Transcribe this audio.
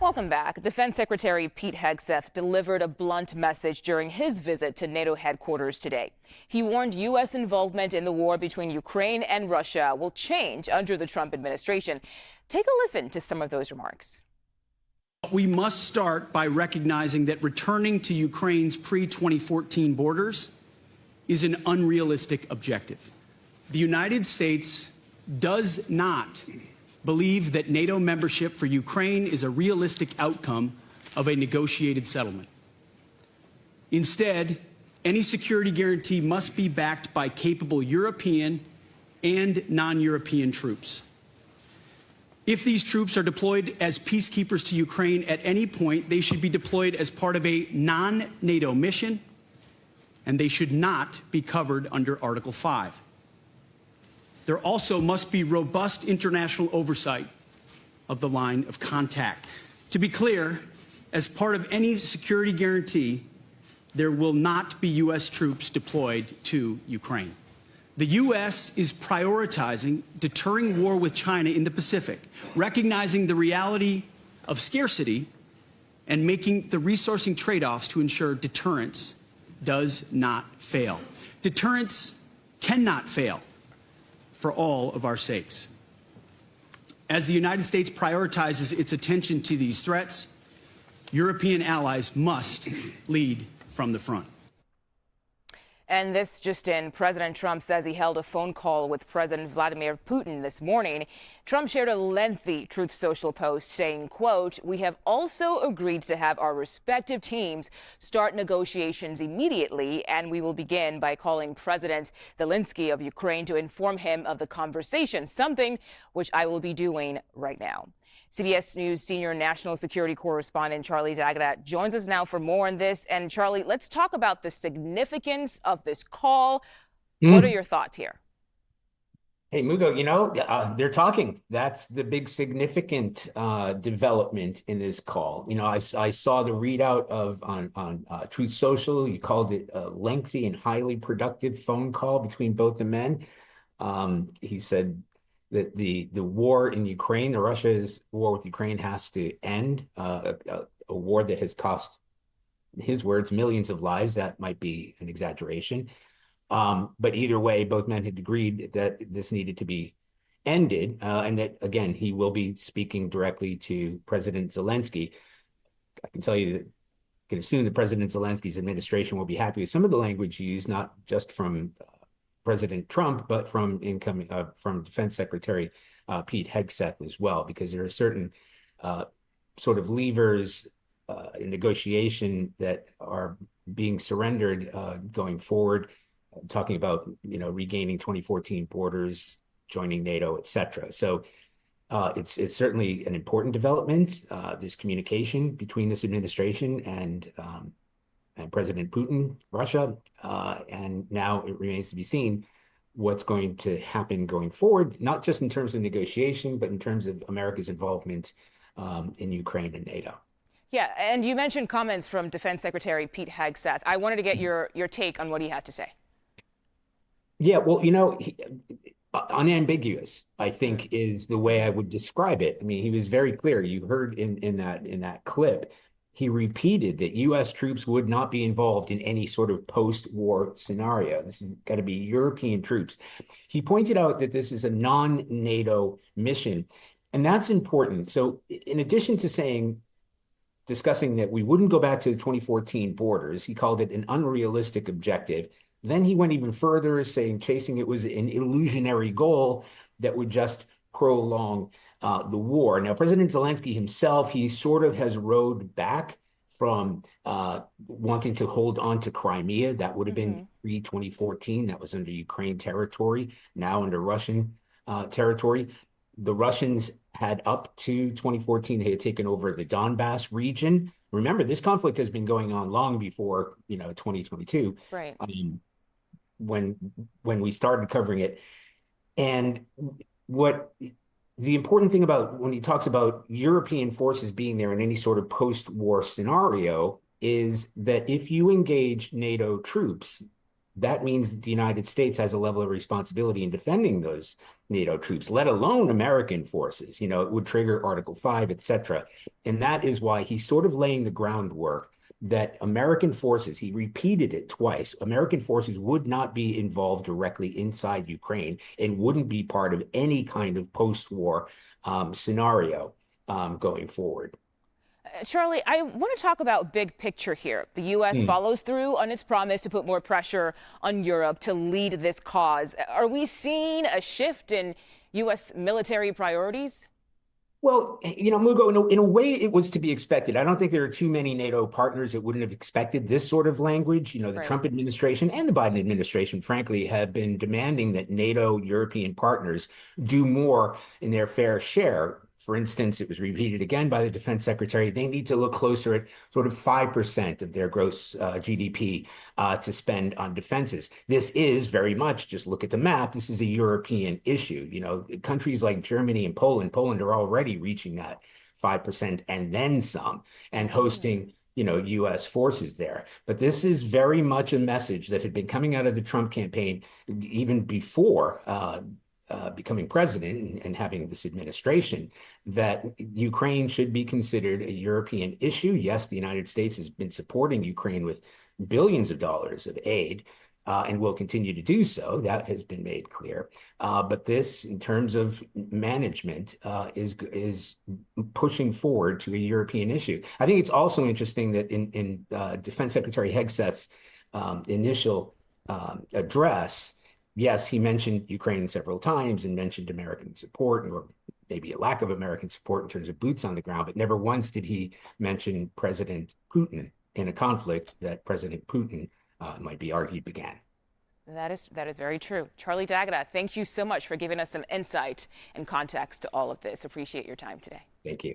Welcome back. Defense Secretary Pete Hegseth delivered a blunt message during his visit to NATO headquarters today. He warned U.S. involvement in the war between Ukraine and Russia will change under the Trump administration. Take a listen to some of those remarks. We must start by recognizing that returning to Ukraine's pre-2014 borders is an unrealistic objective. The United States does not believe that NATO membership for Ukraine is a realistic outcome of a negotiated settlement. Instead, any security guarantee must be backed by capable European and non-European troops. If these troops are deployed as peacekeepers to Ukraine at any point, they should be deployed as part of a non-NATO mission, and they should not be covered under Article 5. There also must be robust international oversight of the line of contact. To be clear, as part of any security guarantee, there will not be U.S. troops deployed to Ukraine. The U.S. is prioritizing deterring war with China in the Pacific, recognizing the reality of scarcity and making the resourcing trade-offs to ensure deterrence does not fail. Deterrence cannot fail for all of our sakes. As the United States prioritizes its attention to these threats, European allies must lead from the front. And this just in, President Trump says he held a phone call with President Vladimir Putin this morning. Trump shared a lengthy Truth Social post saying, quote, "We have also agreed to have our respective teams start negotiations immediately, and we will begin by calling President Zelensky of Ukraine to inform him of the conversation, something which I will be doing right now." CBS News senior national security correspondent Charlie D'Agata joins us now for more on this. And Charlie, let's talk about the significance of this call. What are your thoughts here? Hey, Mugo, they're talking. That's the big significant development in this call. I saw the readout on Truth Social. You called it a lengthy and highly productive phone call between both the men. He said that the war in Ukraine, Russia's war with Ukraine, has to end, a war that has cost, in his words, millions of lives. That might be an exaggeration. But either way, both men had agreed that this needed to be ended, and that, again, he will be speaking directly to President Zelensky. I can tell you that I can assume that President Zelensky's administration will be happy with some of the language used, not just from President Trump, but from Defense Secretary Pete Hegseth as well, because there are certain sort of levers in negotiation that are being surrendered going forward, talking about regaining 2014 borders, joining NATO, etc. So it's certainly an important development. There's communication between this administration and President Putin, Russia, and now it remains to be seen what's going to happen going forward, not just in terms of negotiation, but in terms of America's involvement in Ukraine and NATO. Yeah, and you mentioned comments from Defense Secretary Pete Hegseth. I wanted to get your take on what he had to say. Yeah, well, unambiguous, I think, is the way I would describe it. I mean, he was very clear. You heard in that clip. He repeated that U.S. troops would not be involved in any sort of post-war scenario. This has got to be European troops. He pointed out that this is a non-NATO mission, and that's important. So in addition to discussing that we wouldn't go back to the 2014 borders, he called it an unrealistic objective. Then he went even further, saying chasing it was an illusionary goal that would just prolong the war. Now, President Zelensky himself, he sort of has rode back from wanting to hold on to Crimea. That would have been pre-2014. That was under Ukraine territory, now under Russian territory. The Russians had up to 2014, they had taken over the Donbass region. Remember, this conflict has been going on long before 2022. Right. When we started covering it. And what the important thing about when he talks about European forces being there in any sort of post-war scenario is that if you engage NATO troops, that means that the United States has a level of responsibility in defending those NATO troops, let alone American forces. It would trigger Article 5, et cetera. And that is why he's sort of laying the groundwork that American forces, he repeated it twice, American forces would not be involved directly inside Ukraine and wouldn't be part of any kind of post-war scenario going forward. Charlie, I want to talk about big picture here. The U.S. follows through on its promise to put more pressure on Europe to lead this cause. Are we seeing a shift in U.S. military priorities? Well, Mugo, in a way, it was to be expected. I don't think there are too many NATO partners that wouldn't have expected this sort of language. The Right. Trump administration and the Biden administration, frankly, have been demanding that NATO European partners do more in their fair share. For instance, it was repeated again by the defense secretary. They need to look closer at sort of 5% of their gross GDP to spend on defenses. This is very much, just look at the map, this is a European issue. Countries like Germany and Poland are already reaching that 5% and then some, and hosting U.S. forces there. But this is very much a message that had been coming out of the Trump campaign even before becoming president and having this administration, that Ukraine should be considered a European issue. Yes, the United States has been supporting Ukraine with billions of dollars of aid and will continue to do so. That has been made clear. But this, in terms of management, is pushing forward to a European issue. I think it's also interesting that in Defense Secretary Hegseth's initial address, yes, he mentioned Ukraine several times and mentioned American support, or maybe a lack of American support in terms of boots on the ground, but never once did he mention President Putin in a conflict that President Putin might be argued began. That is very true. Charlie D'Agata, thank you so much for giving us some insight and context to all of this. Appreciate your time today. Thank you.